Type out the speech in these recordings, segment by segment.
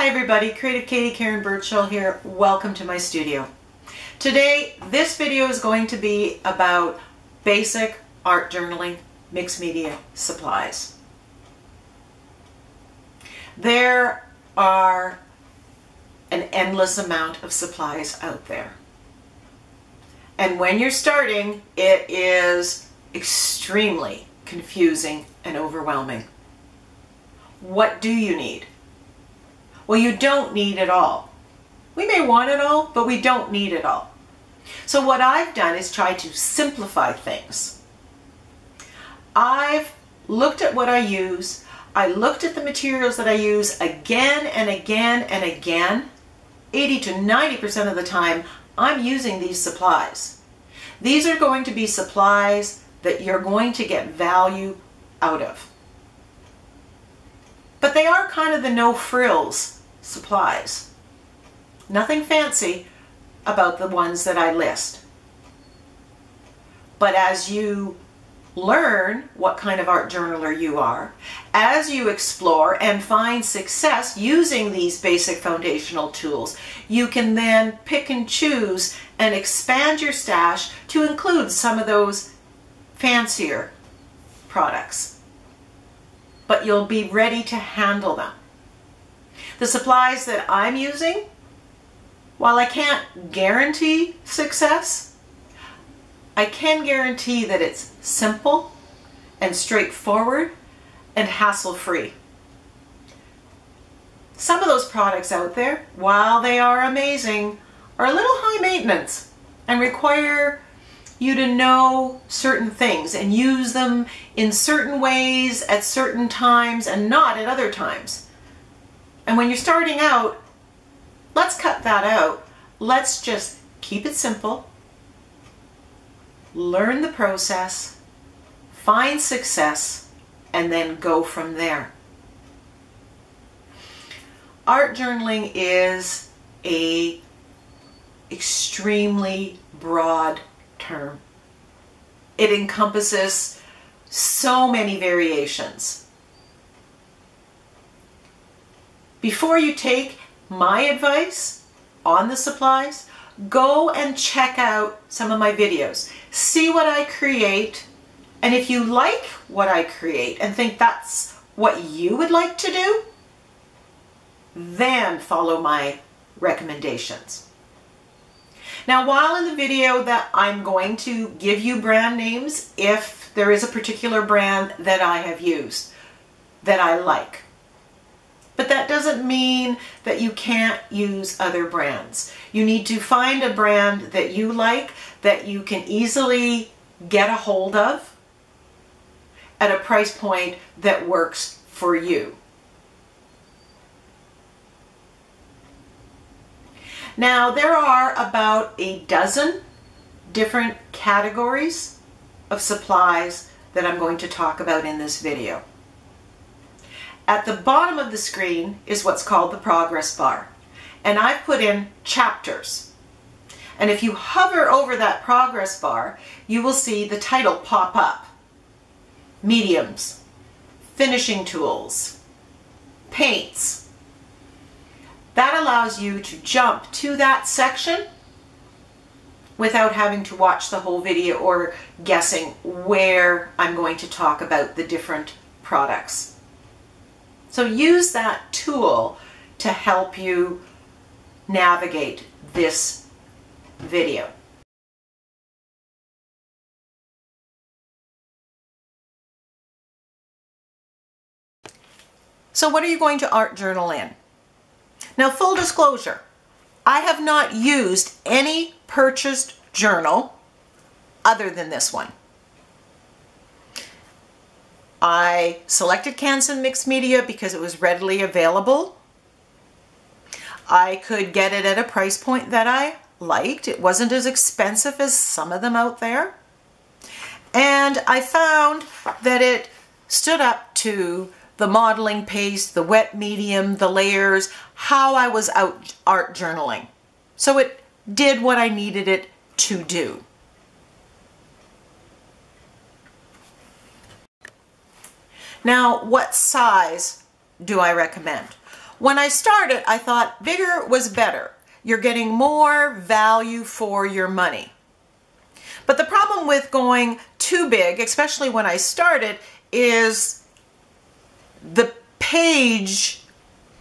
Hi everybody, Creative Katie, Karen Burchill here. Welcome to my studio. Today, this video is going to be about basic art journaling mixed media supplies. There are an endless amount of supplies out there. And when you're starting, it is extremely confusing and overwhelming. What do you need? Well, you don't need it all. We may want it all, but we don't need it all. So what I've done is try to simplify things. I've looked at what I use. I looked at the materials that I use again and again and again. 80 to 90% of the time, I'm using these supplies. These are going to be supplies that you're going to get value out of. But they are kind of the no-frills supplies. Nothing fancy about the ones that I list. But as you learn what kind of art journaler you are, as you explore and find success using these basic foundational tools, you can then pick and choose and expand your stash to include some of those fancier products. But you'll be ready to handle them. The supplies that I'm using, while I can't guarantee success, I can guarantee that it's simple and straightforward and hassle-free. Some of those products out there, while they are amazing, are a little high maintenance and require you to know certain things and use them in certain ways at certain times and not at other times. And when you're starting out, let's cut that out. Let's just keep it simple, learn the process, find success, and then go from there. Art journaling is an extremely broad term. It encompasses so many variations. Before you take my advice on the supplies, go and check out some of my videos. See what I create, and if you like what I create and think that's what you would like to do, then follow my recommendations. Now, while in the video that I'm going to give you brand names if there is a particular brand that I have used that I like. But that doesn't mean that you can't use other brands. You need to find a brand that you like, that you can easily get a hold of at a price point that works for you. Now, there are about a dozen different categories of supplies that I'm going to talk about in this video. At the bottom of the screen is what's called the progress bar, and I've put in chapters. And if you hover over that progress bar, you will see the title pop up. Mediums, finishing tools, paints. That allows you to jump to that section without having to watch the whole video or guessing where I'm going to talk about the different products. So use that tool to help you navigate this video. So what are you going to art journal in? Now, full disclosure, I have not used any purchased journal other than this one. I selected Canson Mixed Media because it was readily available. I could get it at a price point that I liked. It wasn't as expensive as some of them out there. And I found that it stood up to the modeling paste, the wet medium, the layers, how I was out art journaling. So it did what I needed it to do. Now, what size do I recommend? When I started, I thought bigger was better. You're getting more value for your money. But the problem with going too big, especially when I started, is the page,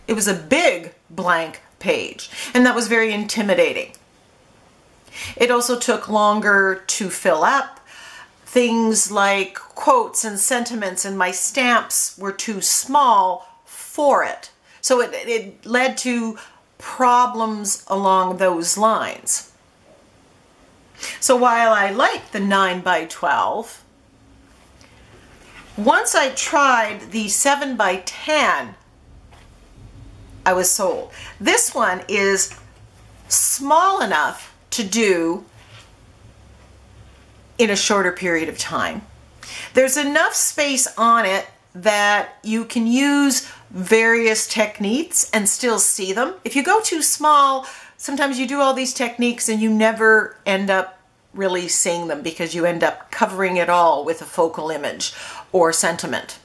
it was a big blank page, and that was very intimidating. It also took longer to fill up. Things like quotes and sentiments and my stamps were too small for it. So it led to problems along those lines. So while I like the 9 by 12, once I tried the 7 by 10, I was sold. This one is small enough to do in a shorter period of time. There's enough space on it that you can use various techniques and still see them. If you go too small, sometimes you do all these techniques and you never end up really seeing them because you end up covering it all with a focal image or sentiment.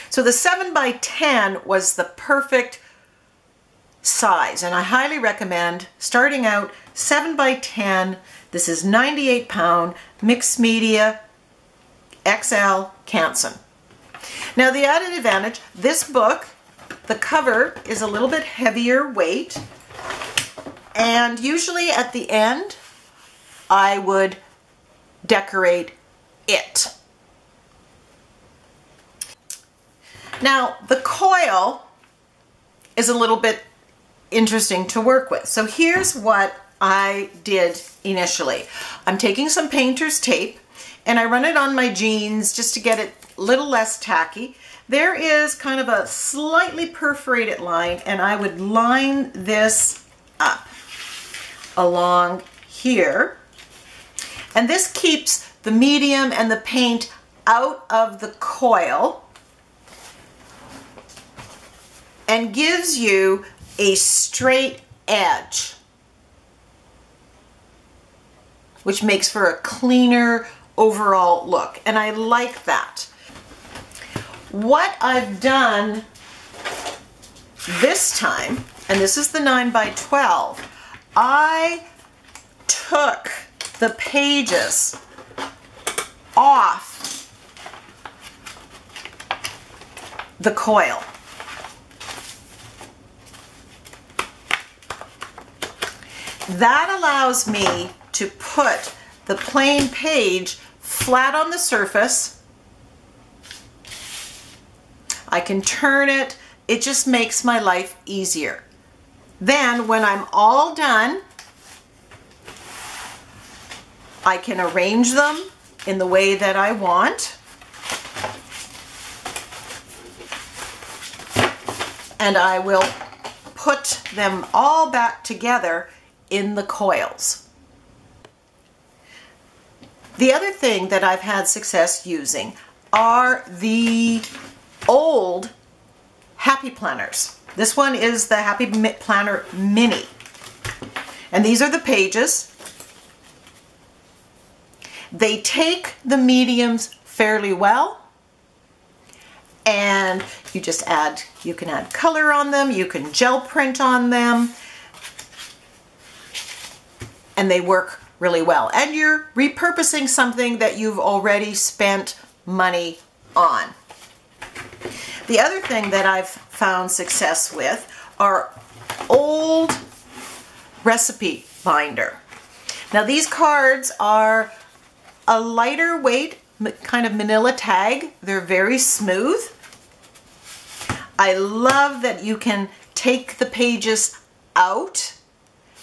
So the 7 by 10 was the perfect size, and I highly recommend starting out 7 by 10. This is 98 pound mixed media XL Canson. Now the added advantage, this book, the cover is a little bit heavier weight, and usually at the end I would decorate it. Now the coil is a little bit interesting to work with. So here's what I did initially. I'm taking some painter's tape and I run it on my jeans just to get it a little less tacky. There is kind of a slightly perforated line, and I would line this up along here. And this keeps the medium and the paint out of the coil and gives you a straight edge, which makes for a cleaner overall look, and I like that. What I've done this time, and this is the 9 by 12, I took the pages off the coil. That allows me to put the plain page flat on the surface. I can turn it. It just makes my life easier. Then when I'm all done, I can arrange them in the way that I want. And I will put them all back together in the coils. The other thing that I've had success using are the old Happy Planners. This one is the Happy Planner Mini. And these are the pages. They take the mediums fairly well. And you just add, you can add color on them, you can gel print on them. And they work really well. And you're repurposing something that you've already spent money on. The other thing that I've found success with are old recipe binder. Now these cards are a lighter weight, kind of manila tag. They're very smooth. I love that you can take the pages out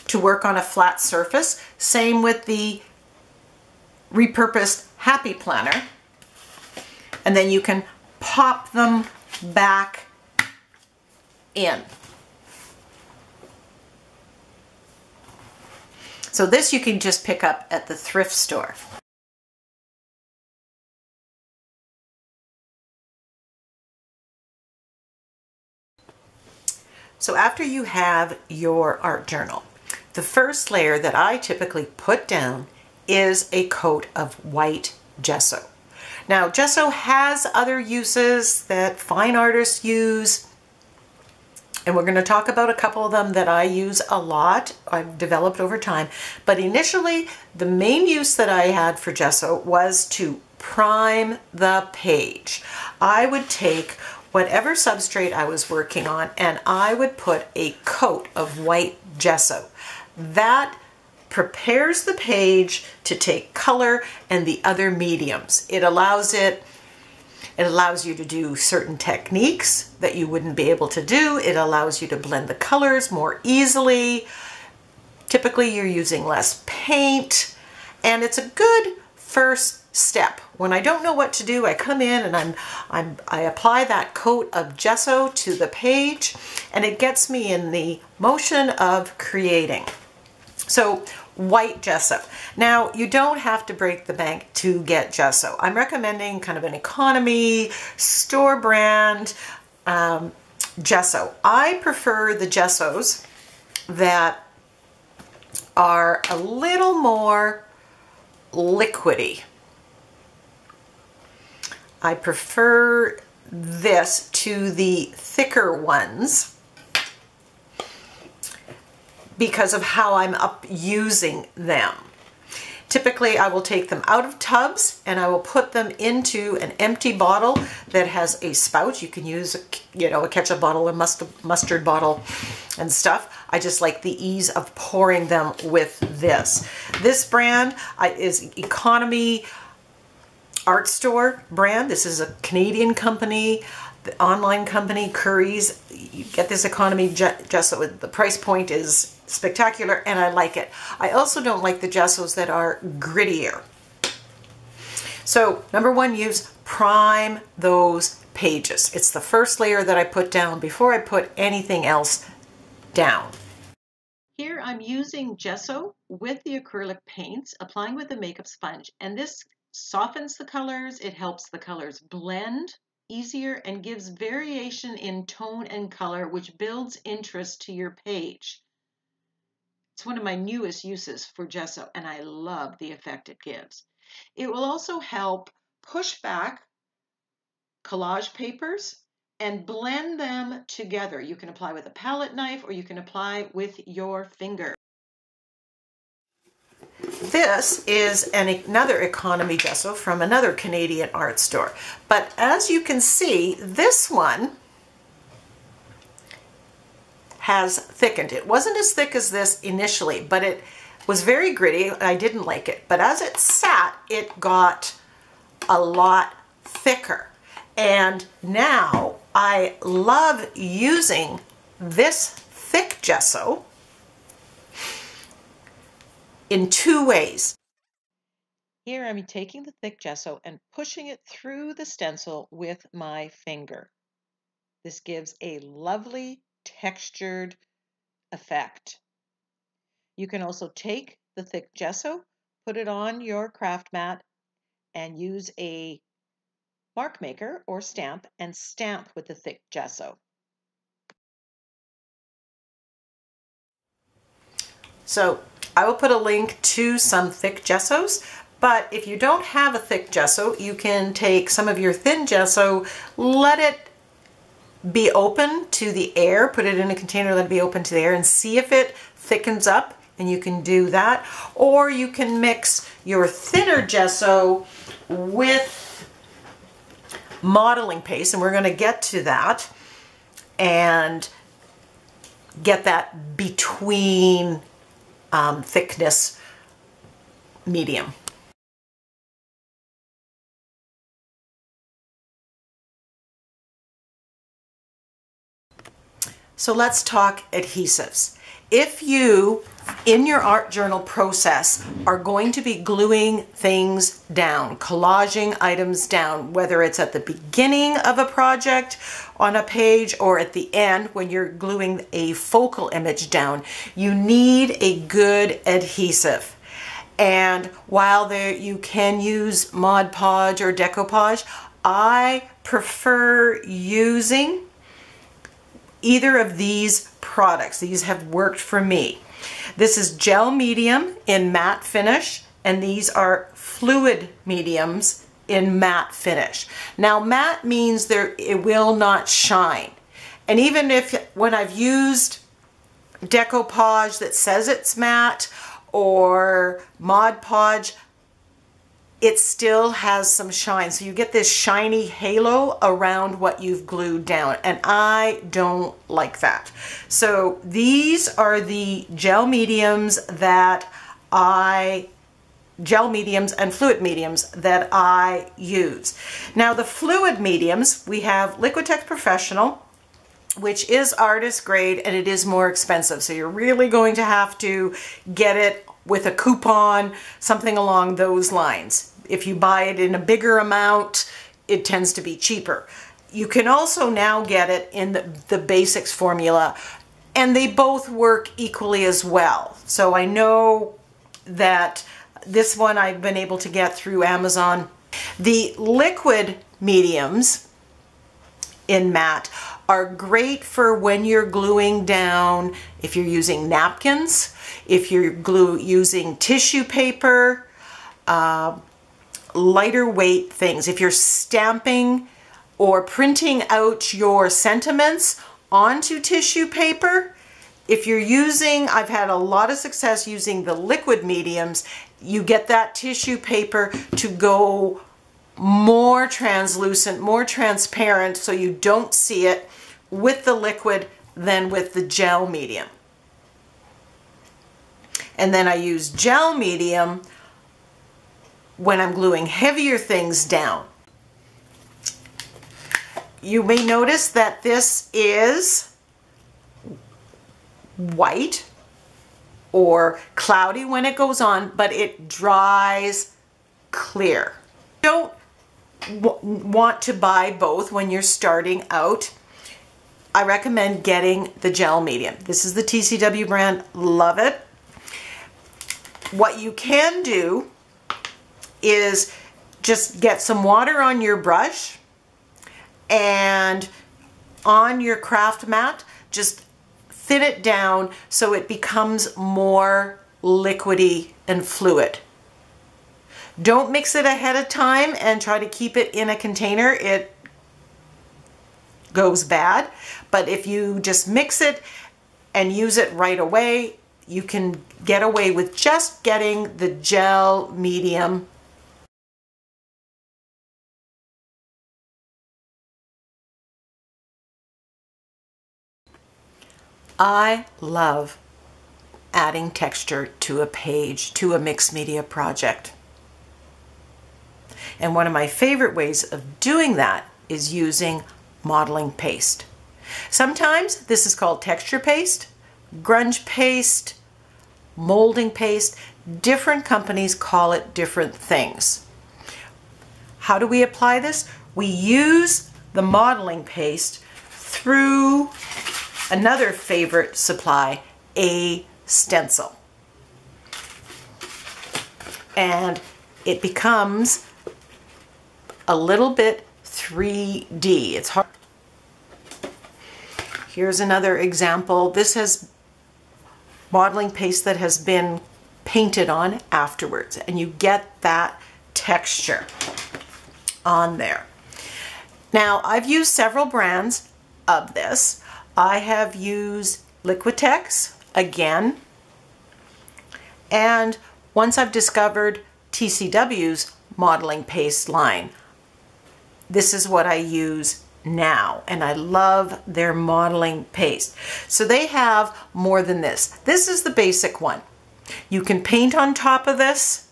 to work on a flat surface. Same with the repurposed Happy Planner. And then you can pop them back in. So this you can just pick up at the thrift store. So after you have your art journal, the first layer that I typically put down is a coat of white gesso. Now, gesso has other uses that fine artists use. And we're going to talk about a couple of them that I use a lot, I've developed over time. But initially, the main use that I had for gesso was to prime the page. I would take whatever substrate I was working on and I would put a coat of white gesso. That prepares the page to take color and the other mediums. It allows you to do certain techniques that you wouldn't be able to do. It allows you to blend the colors more easily. Typically you're using less paint, and it's a good first step. When I don't know what to do, I come in and I apply that coat of gesso to the page, and it gets me in the motion of creating. So white gesso. Now, you don't have to break the bank to get gesso. I'm recommending kind of an economy, store brand gesso. I prefer the gessos that are a little more liquidy. I prefer this to the thicker ones because of how I'm using them. Typically, I will take them out of tubs and I will put them into an empty bottle that has a spout. You can use, a ketchup bottle, a mustard bottle and stuff. I just like the ease of pouring them with this. This brand is Economy Art Store brand. This is a Canadian company, the online company, Curry's. You get this economy gesso. The price point is spectacular and I like it. I also don't like the gessos that are grittier. So number one use, prime those pages. It's the first layer that I put down before I put anything else down. Here I'm using gesso with the acrylic paints, applying with the makeup sponge, and this softens the colors. It helps the colors blend easier and gives variation in tone and color, which builds interest to your page. It's one of my newest uses for gesso, and I love the effect it gives. It will also help push back collage papers and blend them together. You can apply with a palette knife or you can apply with your finger. This is another economy gesso from another Canadian art store. But as you can see, this one has thickened. It wasn't as thick as this initially, but it was very gritty. I didn't like it. But as it sat, it got a lot thicker. And now I love using this thick gesso in two ways. Here I'm taking the thick gesso and pushing it through the stencil with my finger. This gives a lovely textured effect. You can also take the thick gesso, put it on your craft mat, and use a mark maker or stamp and stamp with the thick gesso. So I will put a link to some thick gessos, but if you don't have a thick gesso, you can take some of your thin gesso, let it be open to the air, put it in a container, let it be open to the air, and see if it thickens up, and you can do that. Or you can mix your thinner gesso with modeling paste, and we're going to get to that, and get that between thickness medium. So let's talk adhesives. If you, in your art journal process, are going to be gluing things down, collaging items down, whether it's at the beginning of a project on a page or at the end when you're gluing a focal image down, you need a good adhesive. And while you can use Mod Podge or Decoupage, I prefer using either of these products. These have worked for me. This is gel medium in matte finish, and these are fluid mediums in matte finish. Now matte means it will not shine, And even if when I've used decoupage that says it's matte or Mod Podge, it still has some shine. So you get this shiny halo around what you've glued down, and I don't like that. So these are the gel mediums and fluid mediums that I use. Now the fluid mediums, we have Liquitex Professional, which is artist grade, and it is more expensive. So you're really going to have to get it with a coupon, something along those lines. If you buy it in a bigger amount, it tends to be cheaper. You can also now get it in the basics formula, and they both work equally as well. So I know that this one I've been able to get through Amazon. The liquid mediums in matte are great for when you're gluing down, if you're using napkins, if you're using tissue paper, lighter weight things. If you're stamping or printing out your sentiments onto tissue paper, if you're using, I've had a lot of success using the liquid mediums, you get that tissue paper to go more translucent, more transparent, so you don't see it with the liquid than with the gel medium. And then I use gel medium when I'm gluing heavier things down. You may notice that this is white or cloudy when it goes on, but it dries clear. Don't want to buy both when you're starting out. I recommend getting the gel medium. This is the TCW brand, love it. What you can do is just get some water on your brush and on your craft mat, just thin it down so it becomes more liquidy and fluid. Don't mix it ahead of time and try to keep it in a container. It goes bad. But if you just mix it and use it right away, you can get away with just getting the gel medium. I love adding texture to a page, to a mixed media project. And one of my favorite ways of doing that is using modeling paste. Sometimes this is called texture paste, grunge paste, molding paste. Different companies call it different things. How do we apply this? We use the modeling paste through another favorite supply, a stencil. And it becomes a little bit 3D. It's hard. Here's another example. This has modeling paste that has been painted on afterwards, and you get that texture on there. Now, I've used several brands of this. I have used Liquitex again, and once I've discovered TCW's modeling paste line, this is what I use now, and I love their modeling paste. So they have more than this. This is the basic one. You can paint on top of this,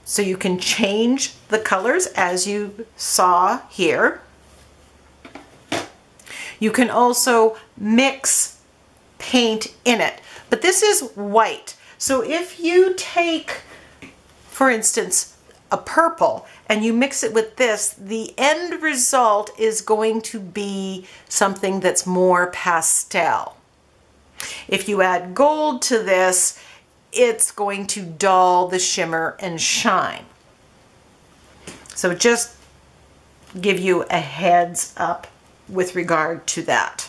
so you can change the colors as you saw here. You can also mix paint in it, but this is white. So if you take, for instance, a purple and you mix it with this, the end result is going to be something that's more pastel. If you add gold to this, it's going to dull the shimmer and shine. So just give you a heads up with regard to that.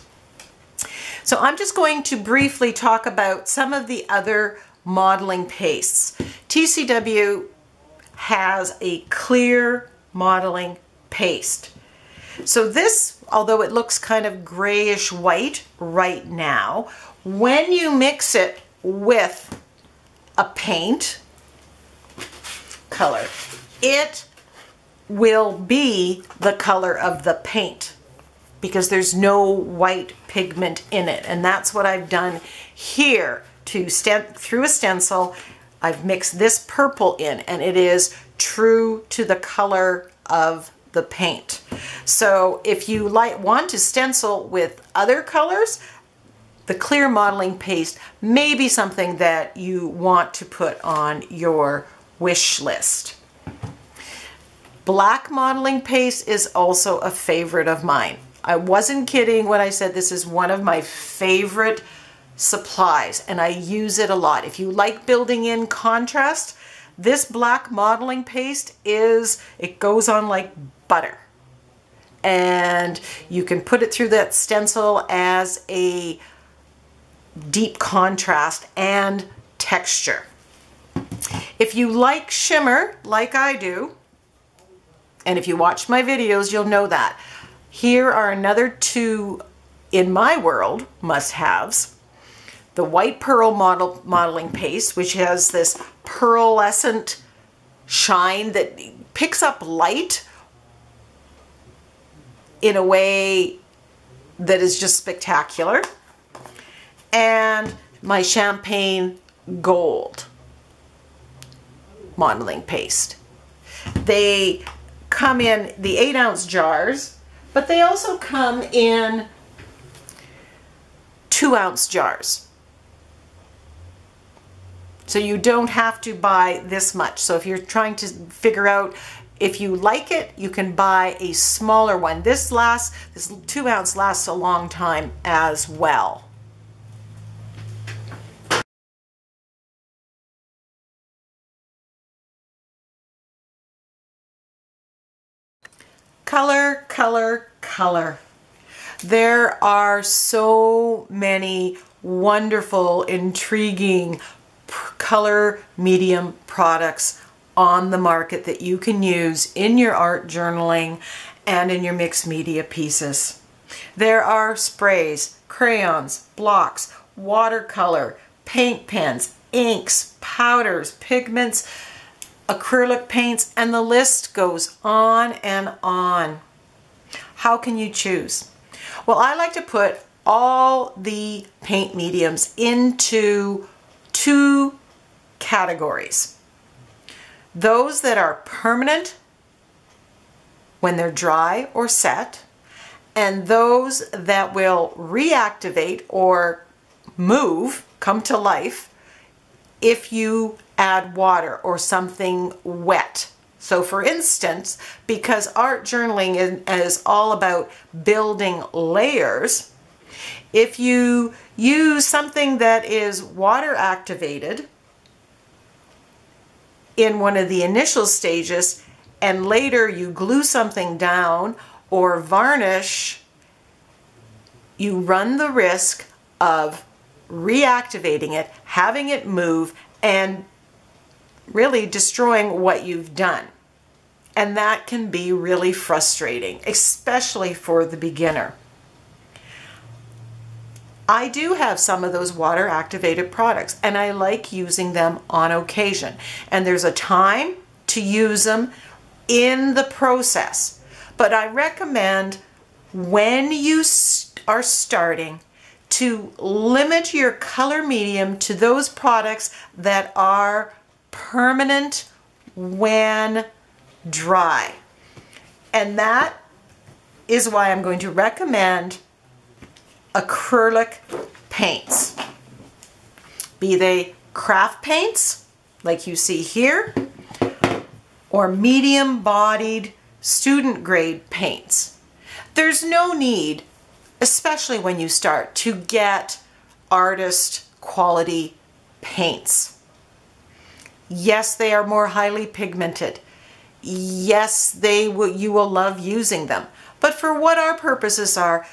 So I'm just going to briefly talk about some of the other modeling pastes. TCW has a clear modeling paste. So this, although it looks kind of grayish white right now, when you mix it with a paint color, it will be the color of the paint because there's no white pigment in it. And that's what I've done here through a stencil. I've mixed this purple in, and it is true to the color of the paint. So if you want to stencil with other colors, the clear modeling paste may be something that you want to put on your wish list. Black modeling paste is also a favorite of mine. I wasn't kidding when I said this is one of my favorite supplies, and I use it a lot. If you like building in contrast, this black modeling paste it goes on like butter. And you can put it through that stencil as a deep contrast and texture. If you like shimmer, like I do, and if you watch my videos, you'll know that. Here are another two, in my world, must-haves. The white pearl modeling paste, which has this pearlescent shine that picks up light in a way that is just spectacular. And my champagne gold modeling paste. They come in the 8-ounce jars, but they also come in 2-ounce jars. So you don't have to buy this much. So if you're trying to figure out if you like it, you can buy a smaller one. This 2-ounce lasts a long time as well. Color, color, color. There are so many wonderful, intriguing color medium products on the market that you can use in your art journaling and in your mixed media pieces. There are sprays, crayons, blocks, watercolor, paint pens, inks, powders, pigments, acrylic paints, and the list goes on and on. How can you choose? Well, I like to put all the paint mediums into two categories. Those that are permanent when they're dry or set, and those that will reactivate or move, come to life, if you add water or something wet. So for instance, because art journaling is all about building layers, if you use something that is water activated in one of the initial stages and later you glue something down or varnish, you run the risk of reactivating it, having it move, and really destroying what you've done. And that can be really frustrating, especially for the beginner. I do have some of those water activated products and I like using them on occasion. And there's a time to use them in the process. But I recommend when you are starting to limit your color medium to those products that are permanent when dry. And that is why I'm going to recommend acrylic paints. Be they craft paints, like you see here, or medium-bodied student-grade paints. There's no need, especially when you start, to get artist quality paints. Yes, they are more highly pigmented. Yes, you will love using them. But for what our purposes are,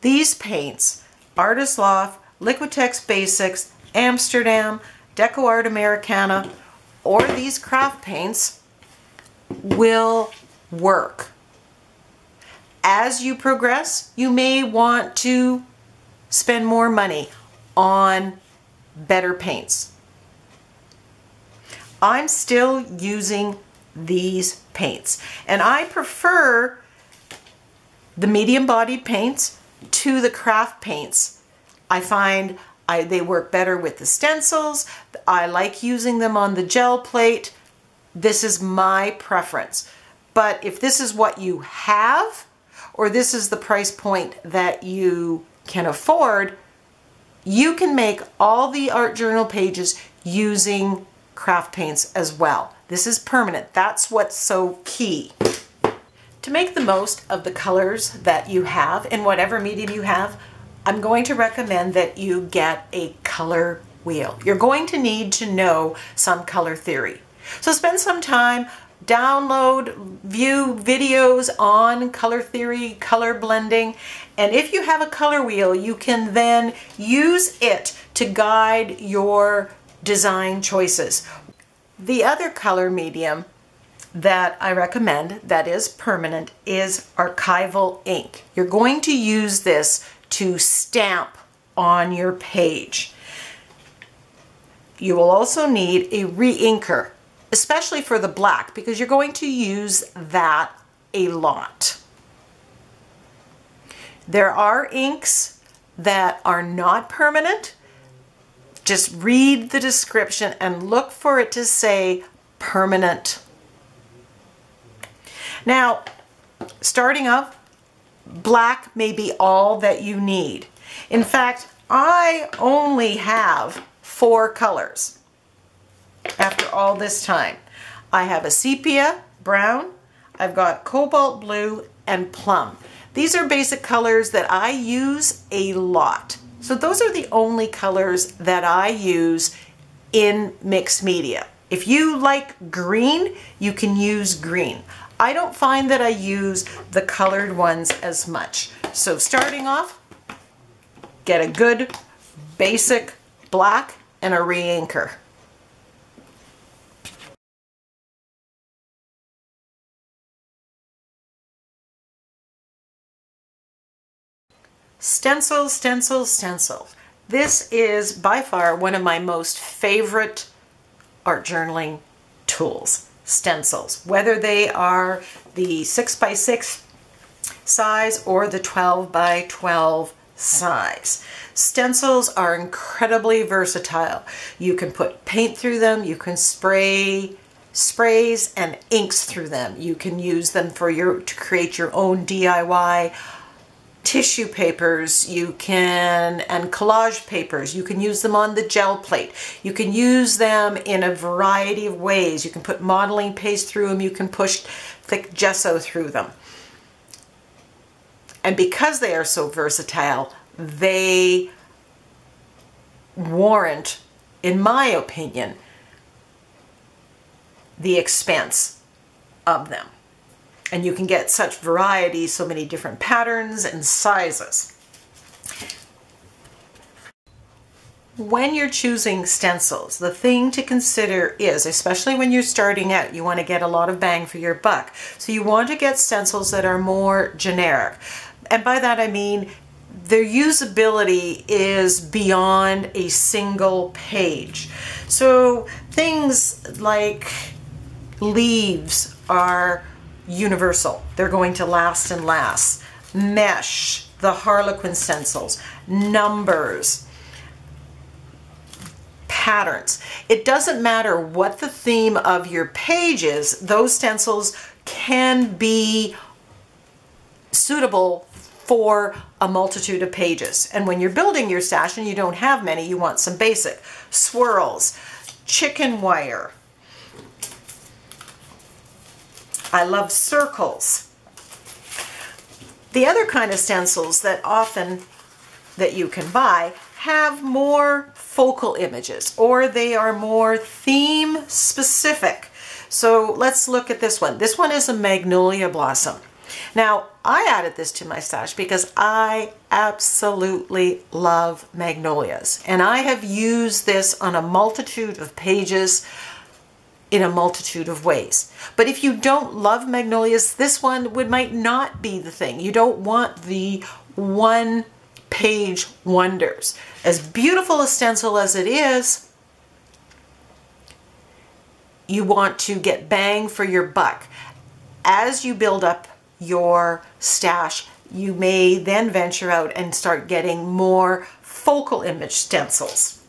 these paints, Artist Loft, Liquitex Basics, Amsterdam, Deco Art Americana, or these craft paints will work. As you progress, you may want to spend more money on better paints. I'm still using these paints, and I prefer the medium-bodied paints to the craft paints. I find they work better with the stencils. I like using them on the gel plate. This is my preference. But if this is what you have, or this is the price point that you can afford, you can make all the art journal pages using craft paints as well. This is permanent. That's what's so key. To make the most of the colors that you have in whatever medium you have, I'm going to recommend that you get a color wheel. You're going to need to know some color theory. So spend some time, download, view videos on color theory, color blending, and if you have a color wheel, you can then use it to guide your design choices. The other color medium that I recommend that is permanent is archival ink. You're going to use this to stamp on your page. You will also need a re-inker, especially for the black, because you're going to use that a lot. There are inks that are not permanent. Just read the description and look for it to say permanent. Now, starting off, black may be all that you need. In fact, I only have 4 colors after all this time. I have a sepia brown, I've got cobalt blue, and plum. These are basic colors that I use a lot. So those are the only colors that I use in mixed media. If you like green, you can use green. I don't find that I use the colored ones as much. So starting off, get a good basic black and a re-inker. Stencils, stencils, stencils. This is by far one of my most favorite art journaling tools. Stencils, whether they are the 6x6 size or the 12x12 size. Stencils are incredibly versatile. You can put paint through them, you can spray sprays and inks through them. You can use them to create your own DIY tissue papers, and collage papers. You can use them on the gel plate. You can use them in a variety of ways. You can put modeling paste through them. You can push thick gesso through them. And because they are so versatile, they warrant, in my opinion, the expense of them. And you can get such variety, so many different patterns and sizes. When you're choosing stencils, the thing to consider is, especially when you're starting out, you want to get a lot of bang for your buck. So you want to get stencils that are more generic. And by that I mean their usability is beyond a single page. So things like leaves are universal. They're going to last and last. Mesh, the Harlequin stencils, numbers, patterns. It doesn't matter what the theme of your page is, those stencils can be suitable for a multitude of pages. And when you're building your stash and you don't have many, you want some basic. Swirls, chicken wire. I love circles. The other kind of stencils that you can buy have more focal images, or they are more theme specific. So let's look at this one. This one is a magnolia blossom. Now, I added this to my stash because I absolutely love magnolias, and I have used this on a multitude of pages. I in a multitude of ways. But if you don't love magnolias, this one might not be the thing. You don't want the one-page wonders. As beautiful a stencil as it is, you want to get bang for your buck. As you build up your stash, you may then venture out and start getting more focal image stencils.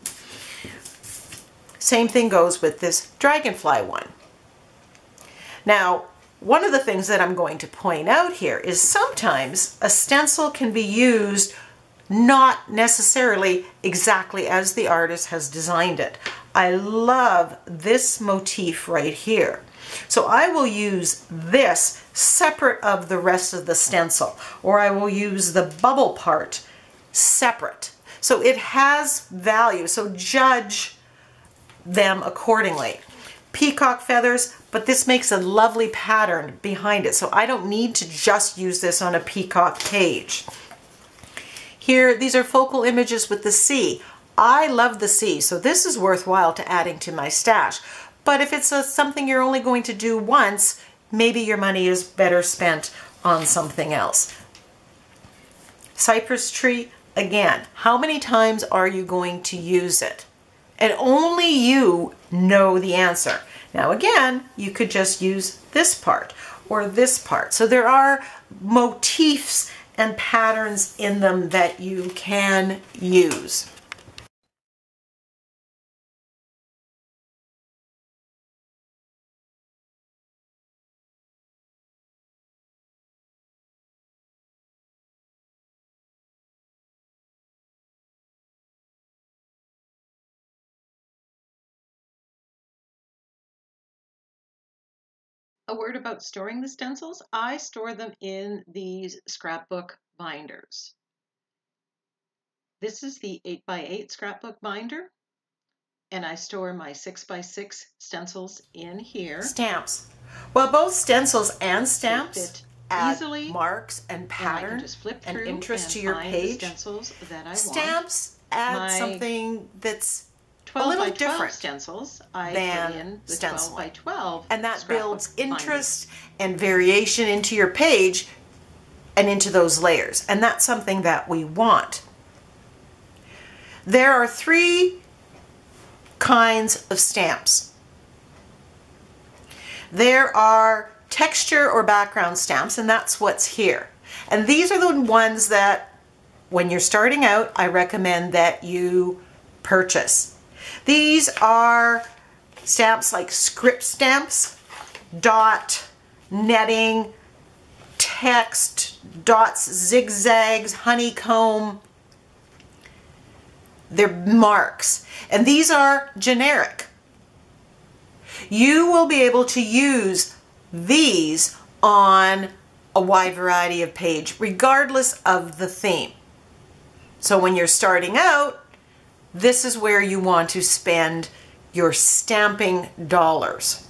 Same thing goes with this dragonfly one. Now, one of the things that I'm going to point out here is sometimes a stencil can be used not necessarily exactly as the artist has designed it. I love this motif right here. So I will use this separate of the rest of the stencil, or I will use the bubble part separate. So it has value, so judge them accordingly. Peacock feathers, but this makes a lovely pattern behind it, so I don't need to just use this on a peacock page. Here, these are focal images with the sea. I love the sea, so this is worthwhile to adding to my stash. But if it's something you're only going to do once, maybe your money is better spent on something else. Cypress tree, again, how many times are you going to use it? And only you know the answer. Now again, you could just use this part or this part. So there are motifs and patterns in them that you can use. A word about storing the stencils. I store them in these scrapbook binders. This is the 8x8 scrapbook binder, and I store my 6x6 stencils in here. Stamps. Well, both stencils and stamps add easily marks and pattern and interest to your page. Stamps add something that's a little different stencils than stencil, 12 by 12, and that builds interest and variation into your page and into those layers, and that's something that we want. There are three kinds of stamps. There are texture or background stamps, and that's what's here. And these are the ones that, when you're starting out, I recommend that you purchase. These are stamps like script stamps, dot, netting, text, dots, zigzags, honeycomb. They're marks, and these are generic. You will be able to use these on a wide variety of page, regardless of the theme. So when you're starting out, this is where you want to spend your stamping dollars.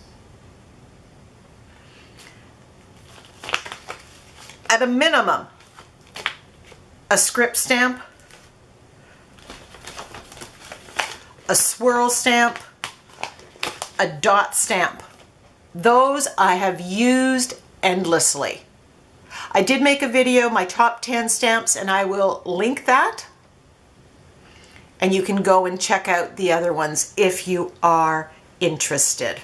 At a minimum, a script stamp, a swirl stamp, a dot stamp. Those I have used endlessly. I did make a video, my top 10 stamps, and I will link that. And you can go and check out the other ones if you are interested.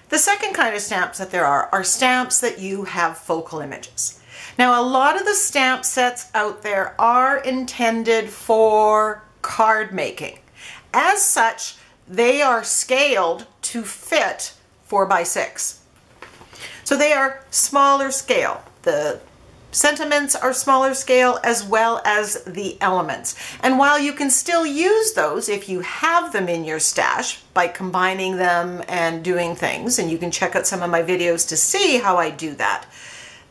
The second kind of stamps that there are stamps that you have focal images. Now, a lot of the stamp sets out there are intended for card making. As such, they are scaled to fit 4x6. So they are smaller scale. The sentiments are smaller scale as well as the elements. And while you can still use those if you have them in your stash by combining them and doing things, and you can check out some of my videos to see how I do that,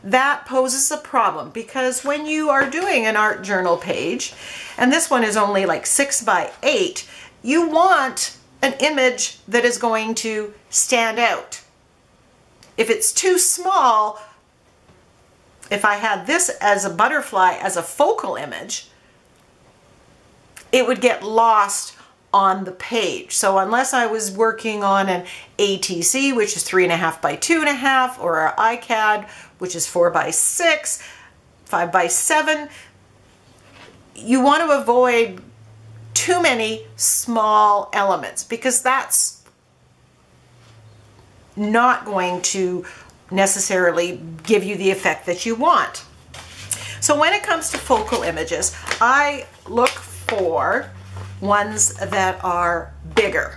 that poses a problem because when you are doing an art journal page, and this one is only like 6x8, you want an image that is going to stand out. If it's too small, if I had this as a butterfly as a focal image, it would get lost on the page. So unless I was working on an ATC, which is 3.5 by 2.5, or our iCAD, which is 4 by 6, 5 by 7, you want to avoid too many small elements because that's not going to necessarily give you the effect that you want. So when it comes to focal images, I look for ones that are bigger.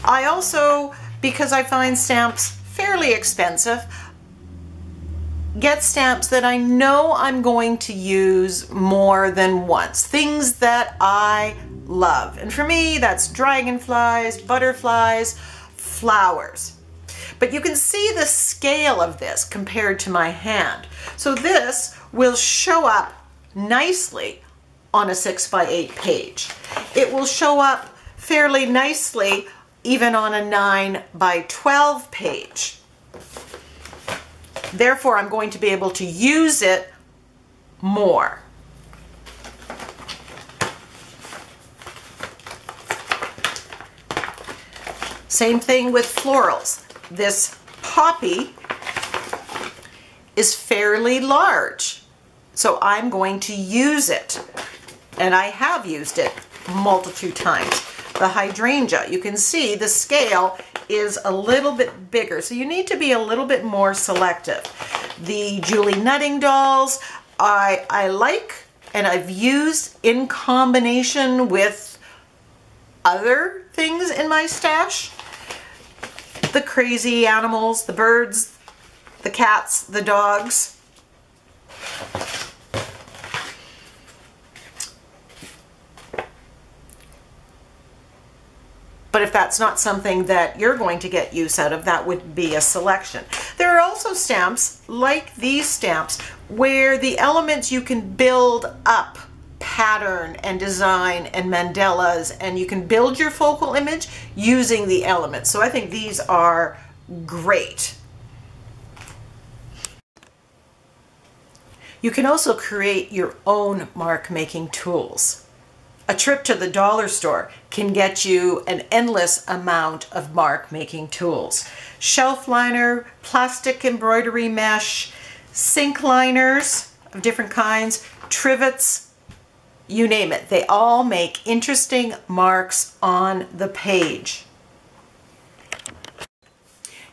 I also, because I find stamps fairly expensive, get stamps that I know I'm going to use more than once. Things that I love. And for me, that's dragonflies, butterflies, flowers. But you can see the scale of this compared to my hand. So this will show up nicely on a 6 by 8 page. It will show up fairly nicely even on a 9 by 12 page. Therefore, I'm going to be able to use it more. Same thing with florals. This poppy is fairly large, so I'm going to use it. And I have used it multitude times. The hydrangea, you can see the scale is a little bit bigger, so you need to be a little bit more selective. The Julie Nutting dolls, I like and I've used in combination with other things in my stash. The crazy animals, the birds, the cats, the dogs. But if that's not something that you're going to get use out of, that would be a selection. There are also stamps like these stamps where the elements you can build up pattern and design and mandalas, and you can build your focal image using the elements. So I think these are great. You can also create your own mark making tools. A trip to the dollar store can get you an endless amount of mark making tools. Shelf liner, plastic embroidery mesh, sink liners of different kinds, trivets, you name it. They all make interesting marks on the page.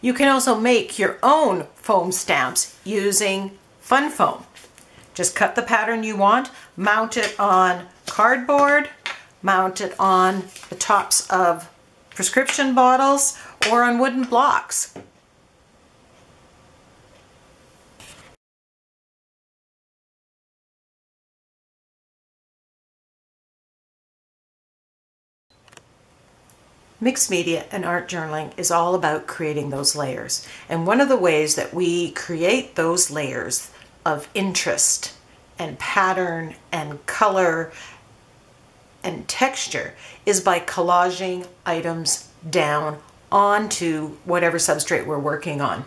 You can also make your own foam stamps using fun foam. Just cut the pattern you want, mount it on cardboard, mount it on the tops of prescription bottles or on wooden blocks. Mixed media and art journaling is all about creating those layers. And one of the ways that we create those layers of interest and pattern and color and texture is by collaging items down onto whatever substrate we're working on.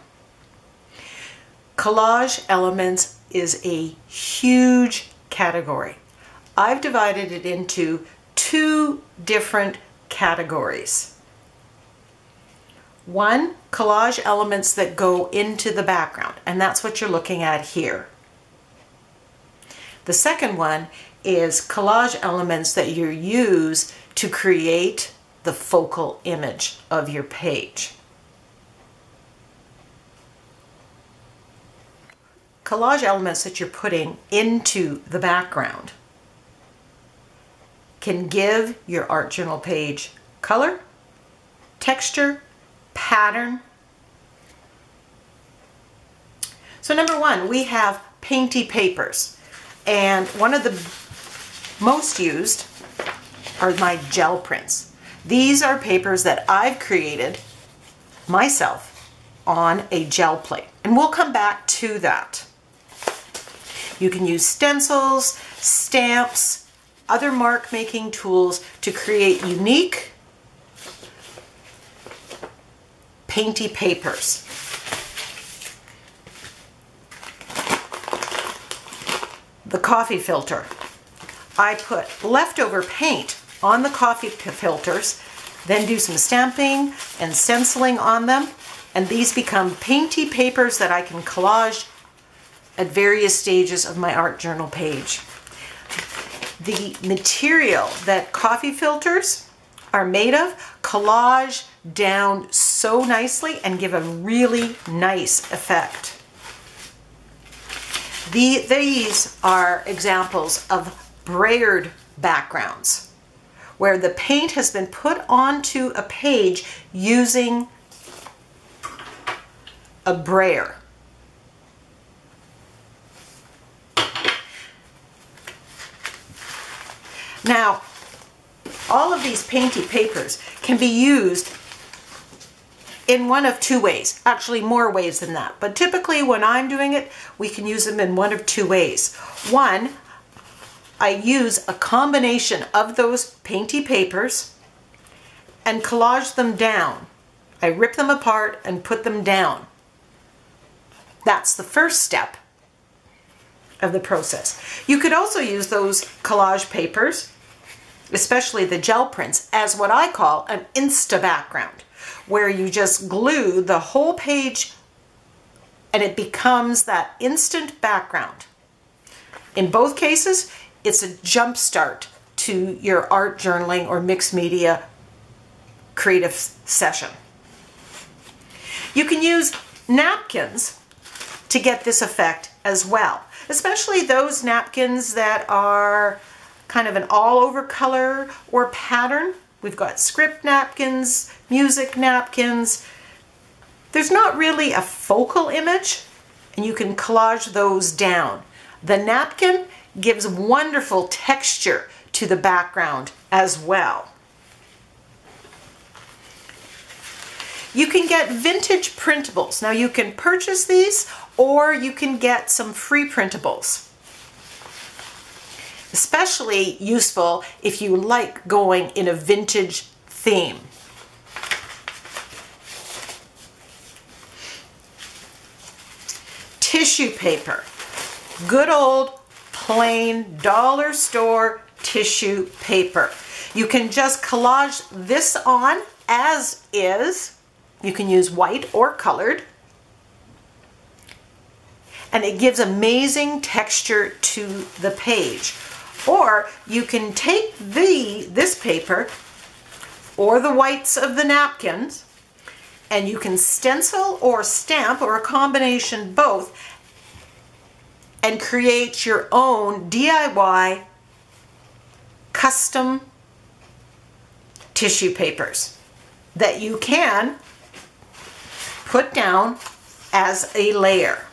Collage Elements is a huge category. I've divided it into two different categories. One, collage elements that go into the background, and that's what you're looking at here. The second one is collage elements that you use to create the focal image of your page. Collage elements that you're putting into the background can give your art journal page color, texture, pattern. So number one, we have painty papers. And one of the most used are my gel prints. These are papers that I've created myself on a gel plate. And we'll come back to that. You can use stencils, stamps, other mark making tools to create unique painty papers. The coffee filter. I put leftover paint on the coffee filters, then do some stamping and stenciling on them, and these become painty papers that I can collage at various stages of my art journal page. The material that coffee filters are made of collage down so nicely and give a really nice effect. These are examples of brayered backgrounds, where the paint has been put onto a page using a brayer. Now, all of these painty papers can be used in one of two ways, actually more ways than that, but typically when I'm doing it, we can use them in one of two ways. One, I use a combination of those painty papers and collage them down. I rip them apart and put them down. That's the first step of the process. You could also use those collage papers, especially the gel prints, as what I call an Insta background, where you just glue the whole page and it becomes that instant background. In both cases, it's a jump start to your art journaling or mixed media creative session. You can use napkins to get this effect as well, especially those napkins that are kind of an all-over color or pattern. We've got script napkins, music napkins. There's not really a focal image, and you can collage those down. The napkin gives wonderful texture to the background as well. You can get vintage printables. Now you can purchase these or you can get some free printables. Especially useful if you like going in a vintage theme. Tissue paper. Good old plain dollar store tissue paper. You can just collage this on as is. You can use white or colored. And it gives amazing texture to the page. Or you can take this paper or the whites of the napkins and you can stencil or stamp or a combination both and create your own DIY custom tissue papers that you can put down as a layer.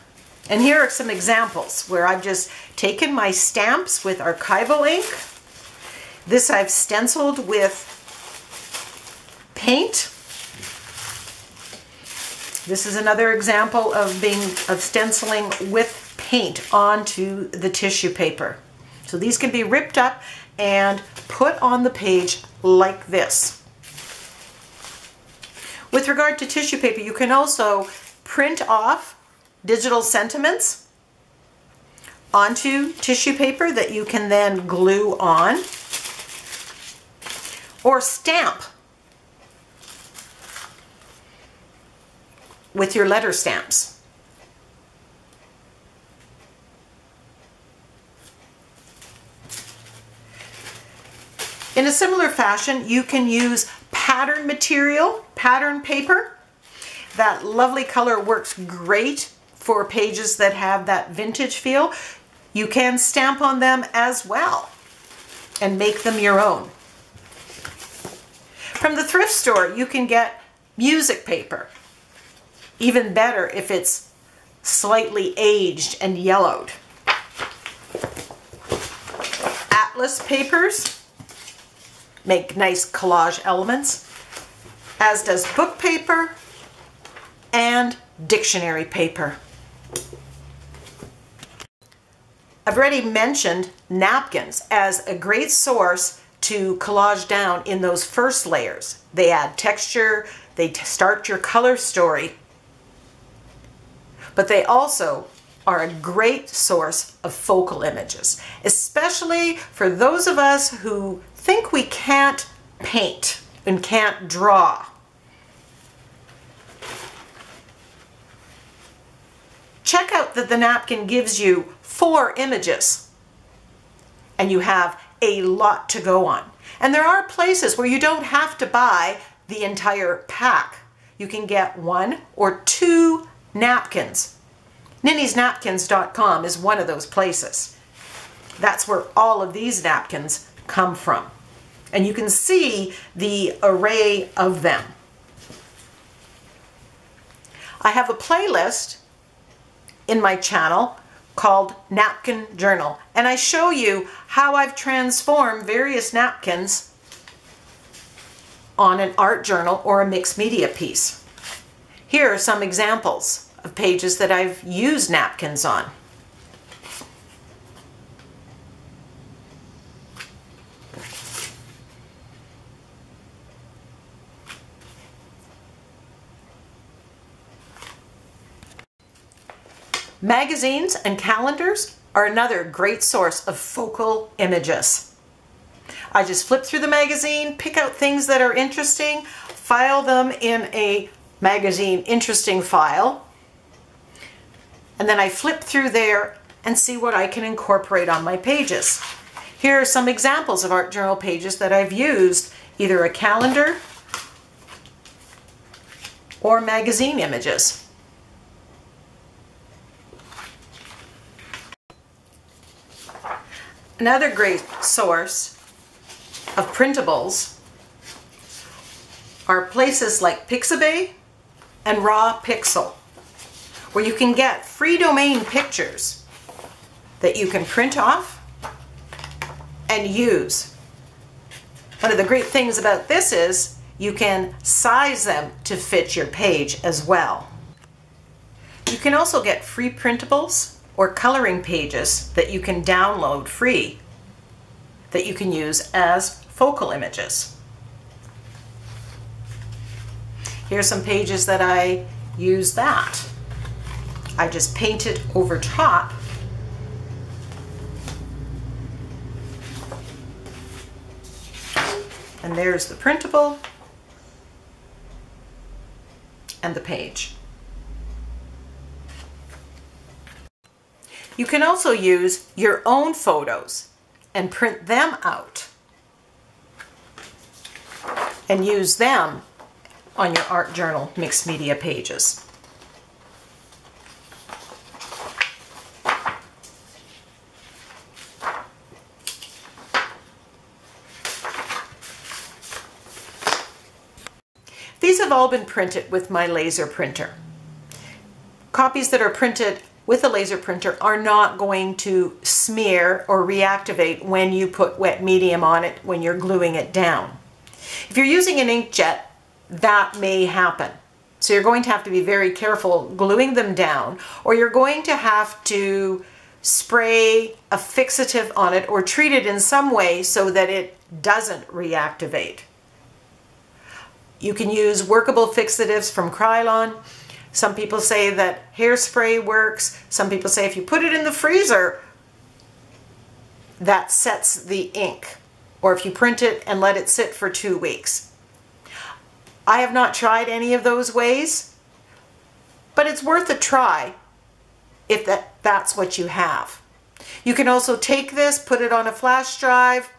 And here are some examples where I've just taken my stamps with archival ink. This I've stenciled with paint. This is another example of stenciling with paint onto the tissue paper. So these can be ripped up and put on the page like this. With regard to tissue paper, you can also print off digital sentiments onto tissue paper that you can then glue on or stamp with your letter stamps. In a similar fashion, you can use pattern material, pattern paper. That lovely color works great for pages that have that vintage feel. You can stamp on them as well and make them your own. From the thrift store, you can get music paper. Even better if it's slightly aged and yellowed. Atlas papers make nice collage elements, as does book paper and dictionary paper. I've already mentioned napkins as a great source to collage down in those first layers. They add texture, they start your color story, but they also are a great source of focal images, especially for those of us who think we can't paint and can't draw. Check out that the napkin gives you 4 images and you have a lot to go on. And there are places where you don't have to buy the entire pack. You can get 1 or 2 napkins. NinnysNapkins.com is one of those places. That's where all of these napkins come from. And you can see the array of them. I have a playlist in my channel called Napkin Journal, and I show you how I've transformed various napkins on an art journal or a mixed media piece. Here are some examples of pages that I've used napkins on. Magazines and calendars are another great source of focal images. I just flip through the magazine, pick out things that are interesting, file them in a magazine interesting file, and then I flip through there and see what I can incorporate on my pages. Here are some examples of art journal pages that I've used, either a calendar or magazine images. Another great source of printables are places like Pixabay and Raw Pixel, where you can get free domain pictures that you can print off and use. One of the great things about this is you can size them to fit your page as well. You can also get free printables or coloring pages that you can download free that you can use as focal images. Here's some pages that I use that. I just paint it over top and there's the printable and the page. You can also use your own photos and print them out and use them on your art journal mixed media pages. These have all been printed with my laser printer. Copies that are printed with a laser printer are not going to smear or reactivate when you put wet medium on it when you're gluing it down. If you're using an inkjet, that may happen. So you're going to have to be very careful gluing them down, or you're going to have to spray a fixative on it or treat it in some way so that it doesn't reactivate. You can use workable fixatives from Krylon. Some people say that hairspray works. Some people say if you put it in the freezer, that sets the ink. Or if you print it and let it sit for 2 weeks. I have not tried any of those ways, but it's worth a try if that's what you have. You can also take this, put it on a flash drive,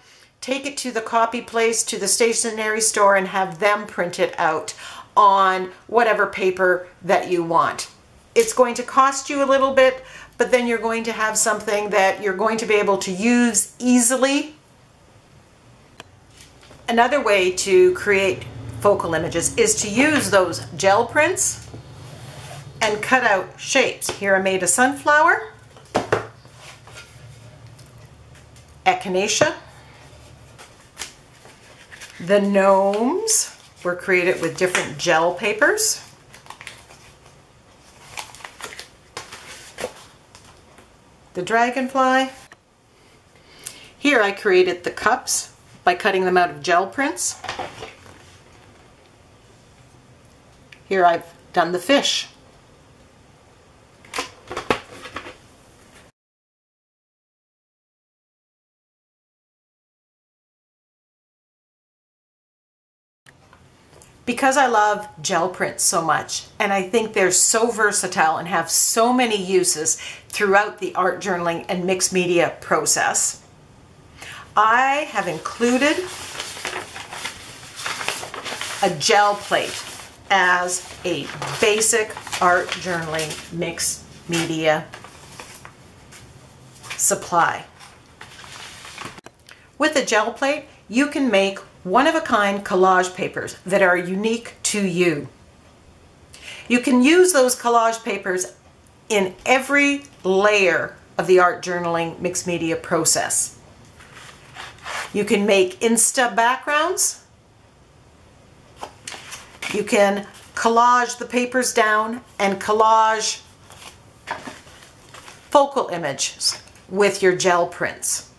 take it to the copy place, to the stationery store, and have them print it out on whatever paper that you want. It's going to cost you a little bit, but then you're going to have something that you're going to be able to use easily. Another way to create focal images is to use those gel prints and cut out shapes. Here I made a sunflower, echinacea. The gnomes were created with different gel papers. The dragonfly. Here I created the cups by cutting them out of gel prints. Here I've done the fish. Because I love gel prints so much, and I think they're so versatile and have so many uses throughout the art journaling and mixed media process, I have included a gel plate as a basic art journaling mixed media supply. With a gel plate, you can make one-of-a-kind collage papers that are unique to you. You can use those collage papers in every layer of the art journaling mixed media process. You can make Insta backgrounds. You can collage the papers down and collage focal images with your gel prints.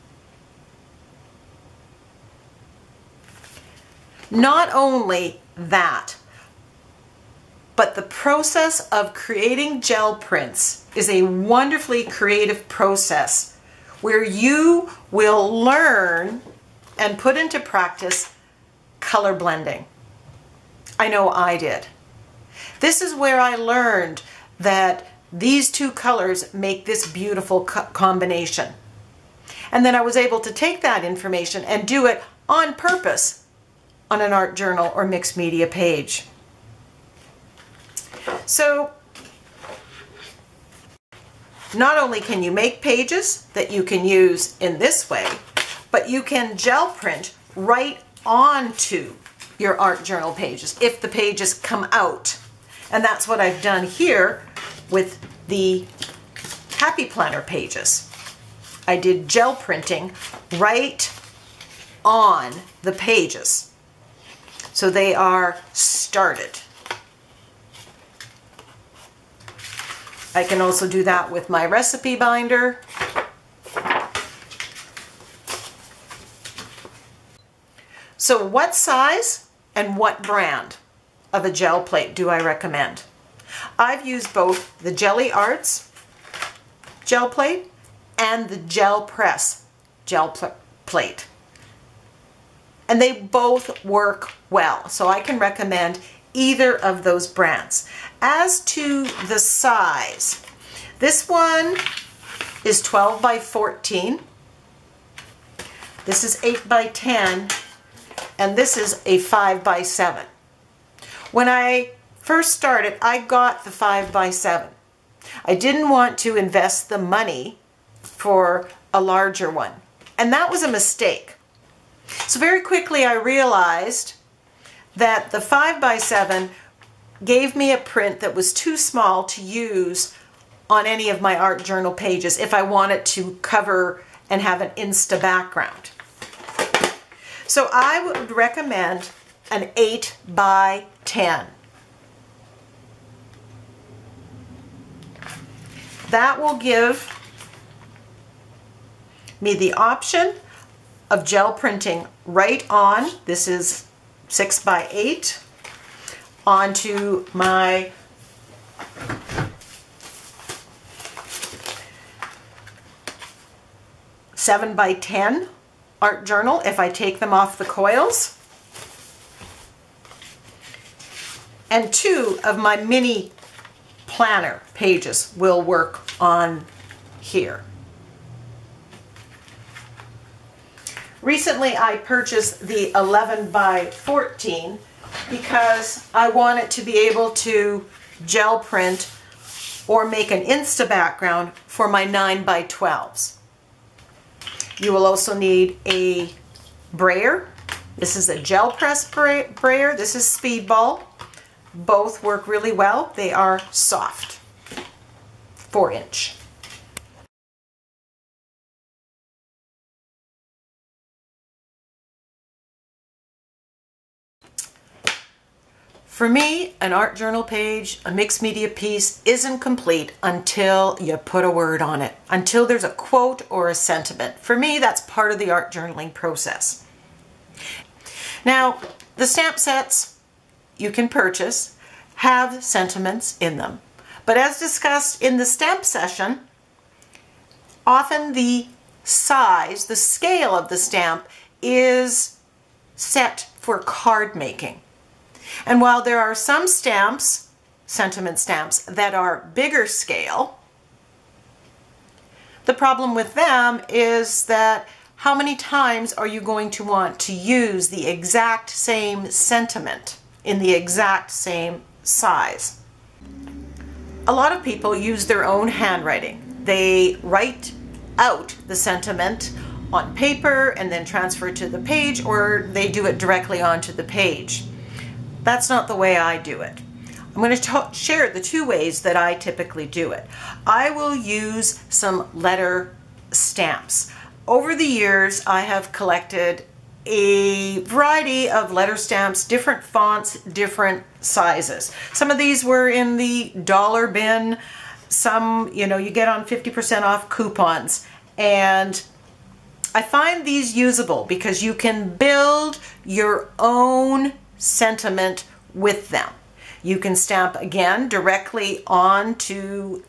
Not only that, but the process of creating gel prints is a wonderfully creative process where you will learn and put into practice color blending. I know I did. This is where I learned that these two colors make this beautiful combination. And then I was able to take that information and do it on purpose on an art journal or mixed media page. So not only can you make pages that you can use in this way, but you can gel print right onto your art journal pages if the pages come out. And that's what I've done here with the Happy Planner pages. I did gel printing right on the pages, so they are started. I can also do that with my recipe binder. So what size and what brand of a gel plate do I recommend? I've used both the Jelly Arts gel plate and the Gel Press gel plate. And they both work well, so I can recommend either of those brands. As to the size, this one is 12 by 14, this is 8 by 10, and this is a 5 by 7. When I first started, I got the 5 by 7. I didn't want to invest the money for a larger one, and that was a mistake. So very quickly I realized that the 5 by 7 gave me a print that was too small to use on any of my art journal pages if I wanted to cover and have an Insta background. So I would recommend an 8 by 10. That will give me the option of gel printing right on, this is 6 by 8, onto my (7 by 10) art journal if I take them off the coils, and 2 of my mini planner pages will work on here. Recently I purchased the 11 by 14 because I wanted to be able to gel print or make an Insta background for my 9 by 12s. You will also need a brayer. This is a gel press brayer. This is Speedball. Both work really well. They are soft, 4-inch. For me, an art journal page, a mixed media piece, isn't complete until you put a word on it, until there's a quote or a sentiment. For me, that's part of the art journaling process. Now, the stamp sets you can purchase have sentiments in them. But as discussed in the stamp session, often the size, the scale of the stamp is set for card making. And while there are some stamps, sentiment stamps, that are bigger scale, the problem with them is that how many times are you going to want to use the exact same sentiment in the exact same size? A lot of people use their own handwriting. They write out the sentiment on paper and then transfer it to the page, or they do it directly onto the page. That's not the way I do it. I'm going to share the two ways that I typically do it. I will use some letter stamps. Over the years, I have collected a variety of letter stamps, different fonts, different sizes. Some of these were in the dollar bin. Some, you get on 50% off coupons. And I find these usable because you can build your own sentiment with them. You can stamp again directly onto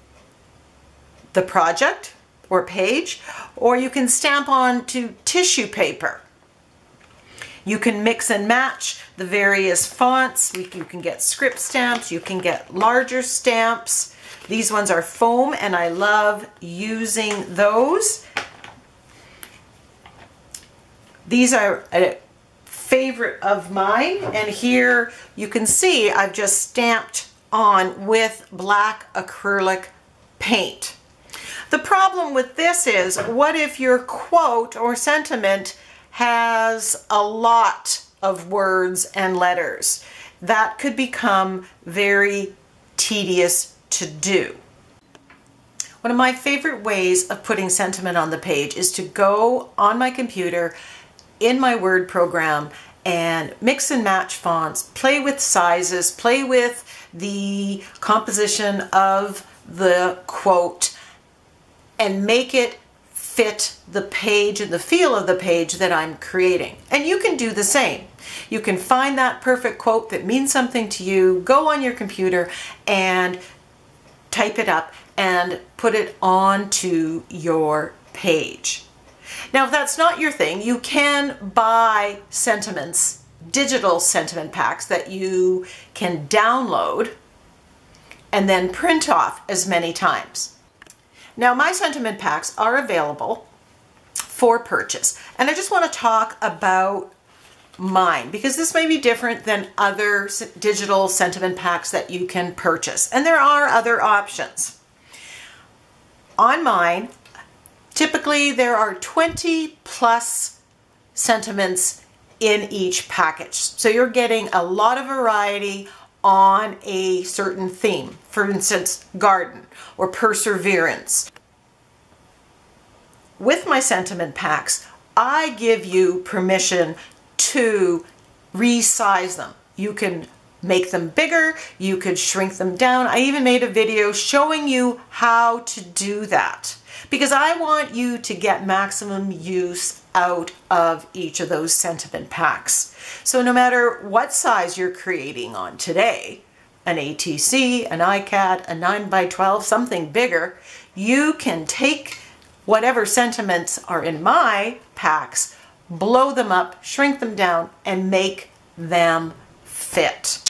the project or page, or you can stamp onto tissue paper. You can mix and match the various fonts. You can get script stamps, you can get larger stamps. These ones are foam and I love using those. These are a favorite of mine, and here you can see I've just stamped on with black acrylic paint. The problem with this is, what if your quote or sentiment has a lot of words and letters? That could become very tedious to do. One of my favorite ways of putting sentiment on the page is to go on my computer in my Word program and mix and match fonts, play with sizes, play with the composition of the quote, and make it fit the page and the feel of the page that I'm creating. And you can do the same. You can find that perfect quote that means something to you, go on your computer and type it up and put it onto your page. Now, if that's not your thing, you can buy sentiments, digital sentiment packs that you can download and then print off as many times. Now, my sentiment packs are available for purchase, and I just want to talk about mine because this may be different than other digital sentiment packs that you can purchase, and there are other options. On mine, typically there are 20 plus sentiments in each package, so you're getting a lot of variety on a certain theme. For instance, garden or perseverance. With my sentiment packs, I give you permission to resize them. You can make them bigger, you could shrink them down. I even made a video showing you how to do that because I want you to get maximum use out of each of those sentiment packs. So no matter what size you're creating on today, an ATC, an iCAD, a 9x12, something bigger, you can take whatever sentiments are in my packs, blow them up, shrink them down, and make them fit.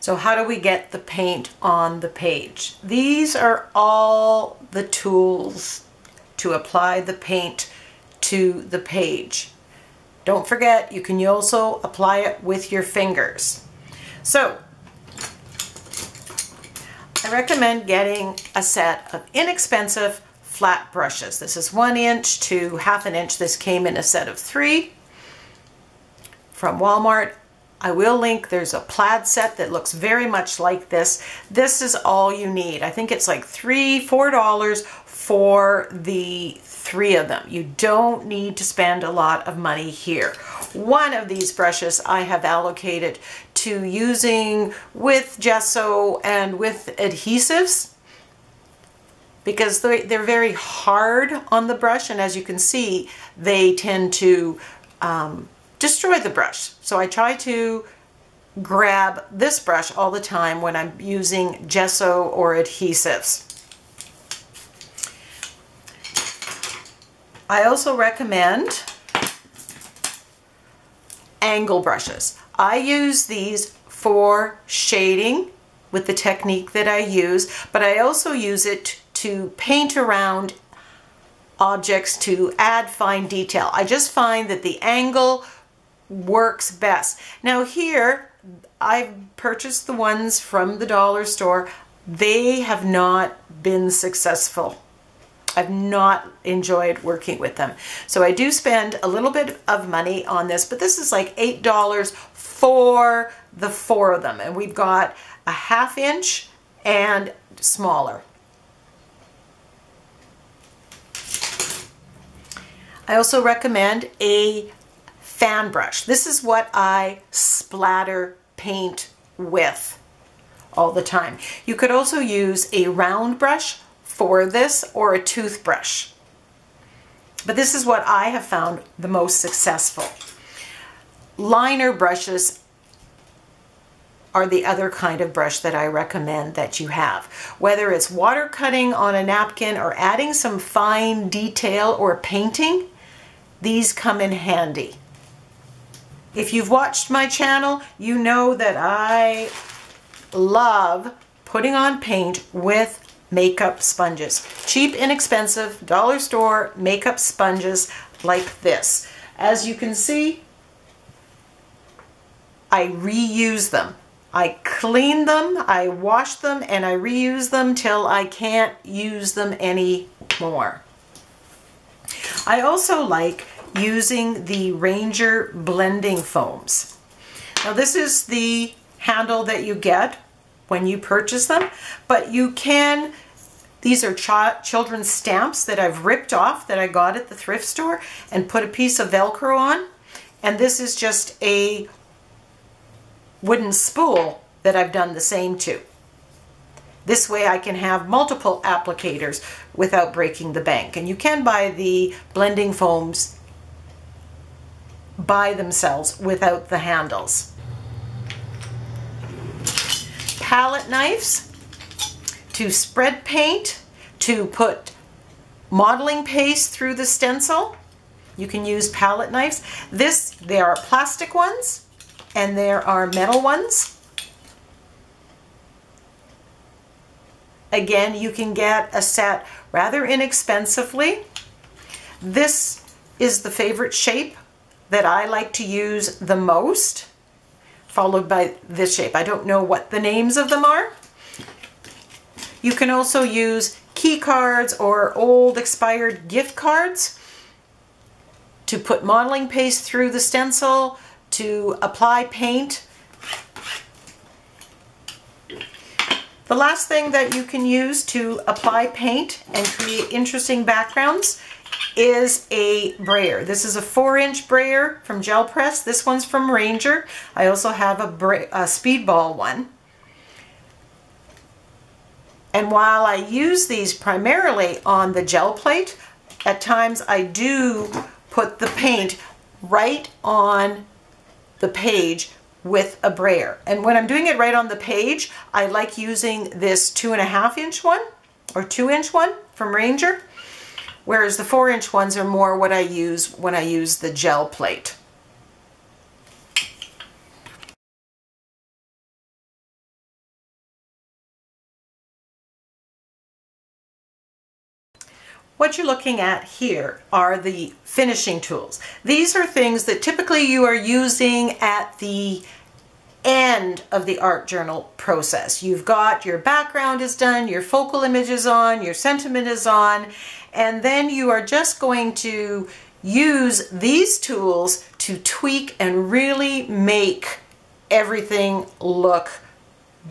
So how do we get the paint on the page? These are all the tools to apply the paint to the page. Don't forget, you can also apply it with your fingers. So I recommend getting a set of inexpensive flat brushes. This is 1 inch to 1/2 inch. This came in a set of 3 from Walmart. I will link, there's a plaid set that looks very much like this. This is all you need. I think it's like $3, $4 for the 3 of them. You don't need to spend a lot of money here. One of these brushes I have allocated to using with gesso and with adhesives because they're very hard on the brush, and as you can see, they tend to destroy the brush. So I try to grab this brush all the time when I'm using gesso or adhesives. I also recommend angle brushes. I use these for shading with the technique that I use, but I also use it to paint around objects to add fine detail. I just find that the angle works best. Now here, I've purchased the ones from the dollar store. They have not been successful. I've not enjoyed working with them. So I do spend a little bit of money on this, but this is like $8 for the 4 of them. And we've got a 1/2 inch and smaller. I also recommend a fan brush. This is what I splatter paint with all the time. You could also use a round brush for this or a toothbrush. But this is what I have found the most successful. Liner brushes are the other kind of brush that I recommend that you have. Whether it's water cutting on a napkin or adding some fine detail or painting, these come in handy. If you've watched my channel, you know that I love putting on paint with makeup sponges. Cheap, inexpensive, dollar store makeup sponges like this. As you can see, I reuse them. I clean them, I wash them, and I reuse them till I can't use them anymore. I also like using the Ranger blending foams. Now this is the handle that you get when you purchase them, but you can, these are children's stamps that I've ripped off that I got at the thrift store and put a piece of Velcro on, and this is just a wooden spool that I've done the same to. This way I can have multiple applicators without breaking the bank. And you can buy the blending foams by themselves without the handles. Palette knives to spread paint, to put modeling paste through the stencil. You can use palette knives. There are plastic ones and there are metal ones. Again, you can get a set rather inexpensively. This is the favorite shape that I like to use the most, followed by this shape. I don't know what the names of them are. You can also use key cards or old expired gift cards to put modeling paste through the stencil, to apply paint. The last thing that you can use to apply paint and create interesting backgrounds is a brayer. This is a 4-inch brayer from Gel Press. This one's from Ranger. I also have a speedball one. And while I use these primarily on the gel plate, at times I do put the paint right on the page with a brayer. And when I'm doing it right on the page, I like using this 2.5-inch one or 2-inch one from Ranger, whereas the 4-inch ones are more what I use when I use the gel plate. What you're looking at here are the finishing tools. These are things that typically you are using at the end of the art journal process. You've got your background is done, your focal image is on, your sentiment is on, and then you are just going to use these tools to tweak and really make everything look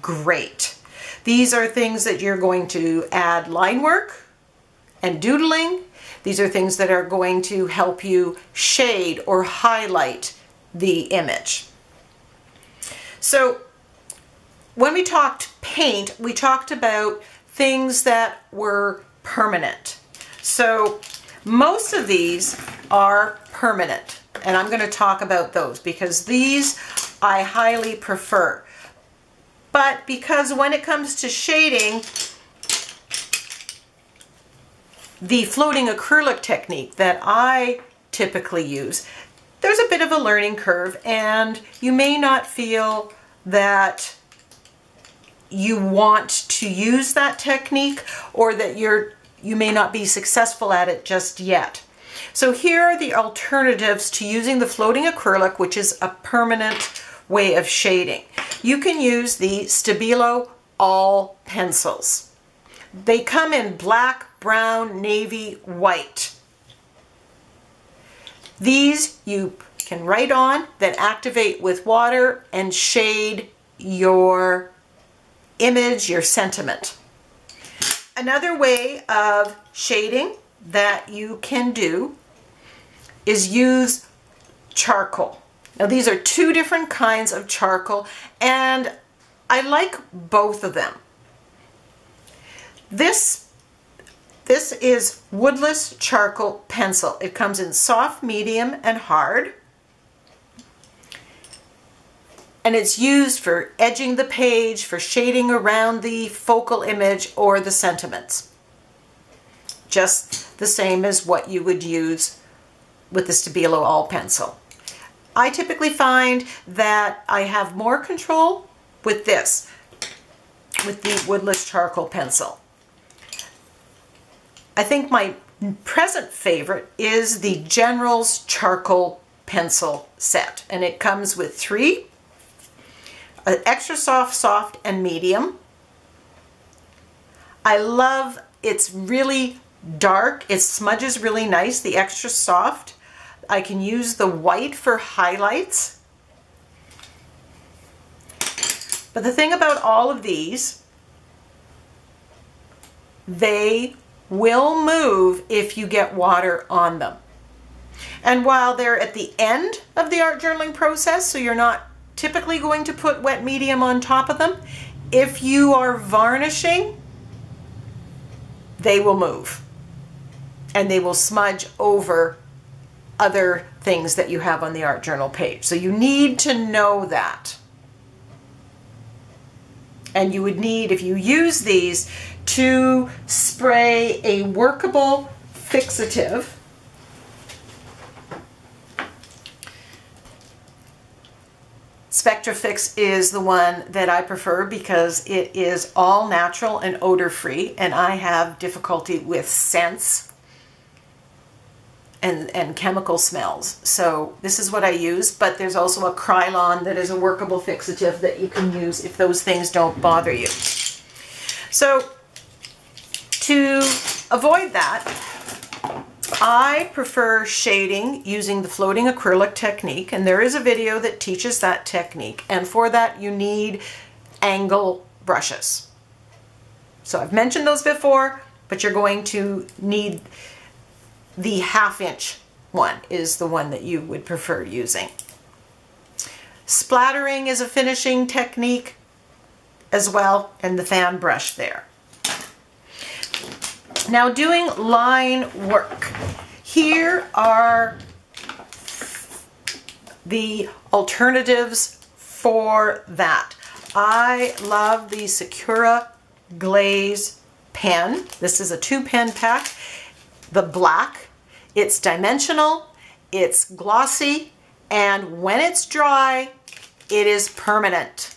great. These are things that you're going to add line work and doodling. These are things that are going to help you shade or highlight the image. So when we talked paint, we talked about things that were permanent. So most of these are permanent, and I'm going to talk about those because these I highly prefer. But because when it comes to shading, the floating acrylic technique that I typically use, there's a bit of a learning curve, and you may not feel that you want to use that technique, or that you may not be successful at it just yet. So here are the alternatives to using the floating acrylic, which is a permanent way of shading. You can use the Stabilo all pencils. They come in black, brown, navy, white. These you can write on, then activate with water and shade your image, your sentiment. Another way of shading that you can do is use charcoal. Now these are two different kinds of charcoal, and I like both of them. This is woodless charcoal pencil. It comes in soft, medium, and hard. And it's used for edging the page, for shading around the focal image or the sentiments. Just the same as what you would use with the Stabilo all pencil. I typically find that I have more control with this, with the woodless charcoal pencil. I think my present favorite is the General's charcoal pencil set, and it comes with 3, extra soft, soft, and medium. I love, it's really dark, it smudges really nice, the extra soft. I can use the white for highlights. But the thing about all of these, they will move if you get water on them. And while they're at the end of the art journaling process, so you're not typically going to put wet medium on top of them, if you are varnishing, they will move. And they will smudge over other things that you have on the art journal page. So you need to know that. And you would need, if you use these, to spray a workable fixative. SpectraFix is the one that I prefer because it is all natural and odor-free, and I have difficulty with scents and chemical smells. So this is what I use, but there's also a Krylon that is a workable fixative that you can use if those things don't bother you. So to avoid that, I prefer shading using the floating acrylic technique, and there is a video that teaches that technique, and for that you need angle brushes. So I've mentioned those before, but you're going to need the 1/2" one is the one that you would prefer using. Splattering is a finishing technique as well, and the fan brush there. Now doing line work. Here are the alternatives for that. I love the Sakura Glaze pen. This is a 2-pen pack. The black, it's dimensional, it's glossy, and when it's dry, it is permanent.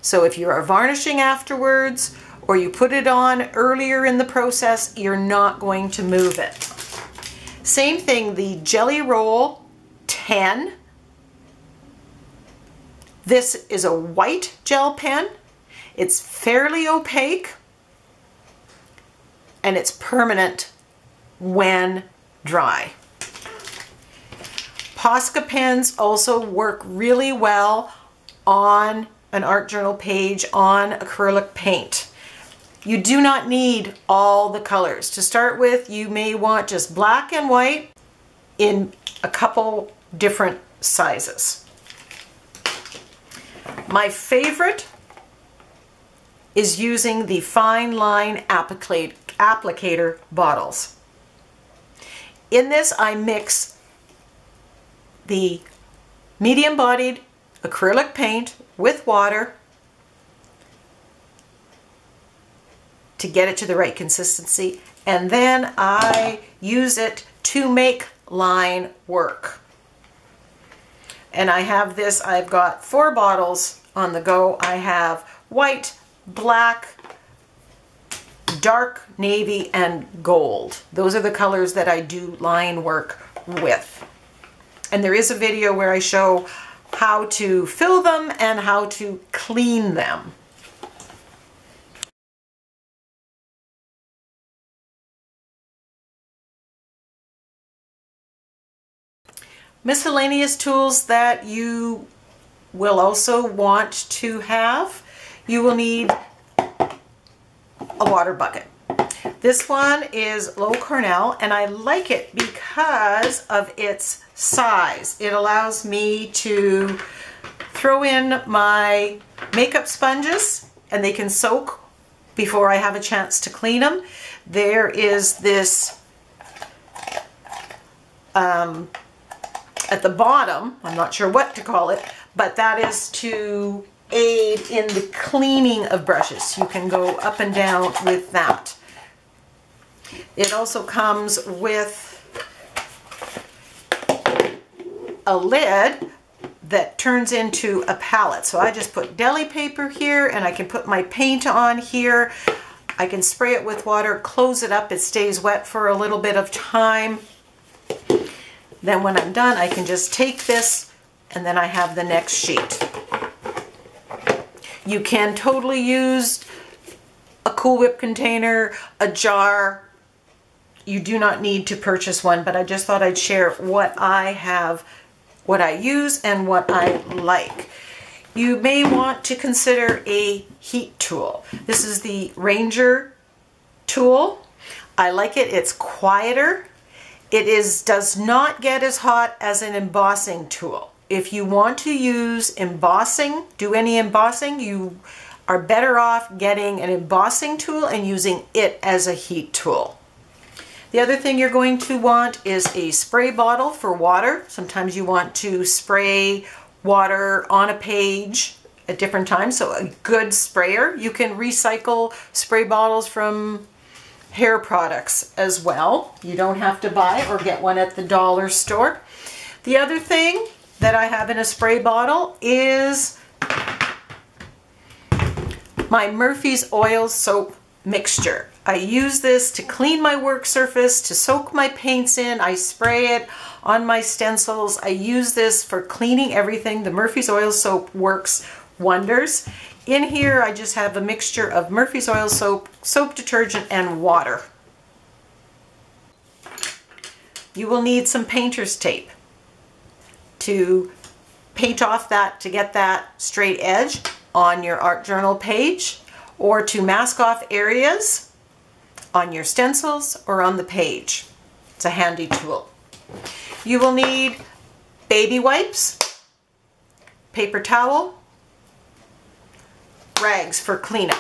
So if you are varnishing afterwards, or you put it on earlier in the process, you're not going to move it. Same thing, the Jelly Roll 10. This is a white gel pen. It's fairly opaque, and it's permanent when dry. Posca pens also work really well on an art journal page on acrylic paint. You do not need all the colors. To start with, you may want just black and white in a couple different sizes. My favorite is using the fine line applicator bottles. In this, I mix the medium-bodied acrylic paint with water to get it to the right consistency, and then I use it to make line work. And I have this, I've got 4 bottles on the go. I have white, black, dark navy, and gold. Those are the colors that I do line work with. And there is a video where I show how to fill them and how to clean them. Miscellaneous tools that you will also want to have. You will need a water bucket. This one is low Cornell, and I like it because of its size. It allows me to throw in my makeup sponges and they can soak before I have a chance to clean them. There is this at the bottom, I'm not sure what to call it, but that is to aid in the cleaning of brushes. You can go up and down with that. It also comes with a lid that turns into a palette. So I just put deli paper here, and I can put my paint on here. I can spray it with water, close it up, it stays wet for a little bit of time. Then when I'm done, I can just take this and then I have the next sheet. You can totally use a Cool Whip container, a jar. You do not need to purchase one, but I just thought I'd share what I have, what I use, and what I like. You may want to consider a heat tool. This is the Ranger tool. I like it. It's quieter. It does not get as hot as an embossing tool. If you want to use embossing, do any embossing, you are better off getting an embossing tool and using it as a heat tool. The other thing you're going to want is a spray bottle for water. Sometimes you want to spray water on a page at different times, so a good sprayer. You can recycle spray bottles from hair products as well. You don't have to buy or get one at the dollar store. The other thing that I have in a spray bottle is my Murphy's Oil Soap mixture. I use this to clean my work surface, to soak my paints in. I spray it on my stencils. I use this for cleaning everything. The Murphy's Oil Soap works wonders. In here, I just have a mixture of Murphy's Oil Soap, soap detergent, and water. You will need some painter's tape to paint off that, to get that straight edge on your art journal page, or to mask off areas on your stencils or on the page. It's a handy tool. You will need baby wipes, paper towel, rags for cleanup.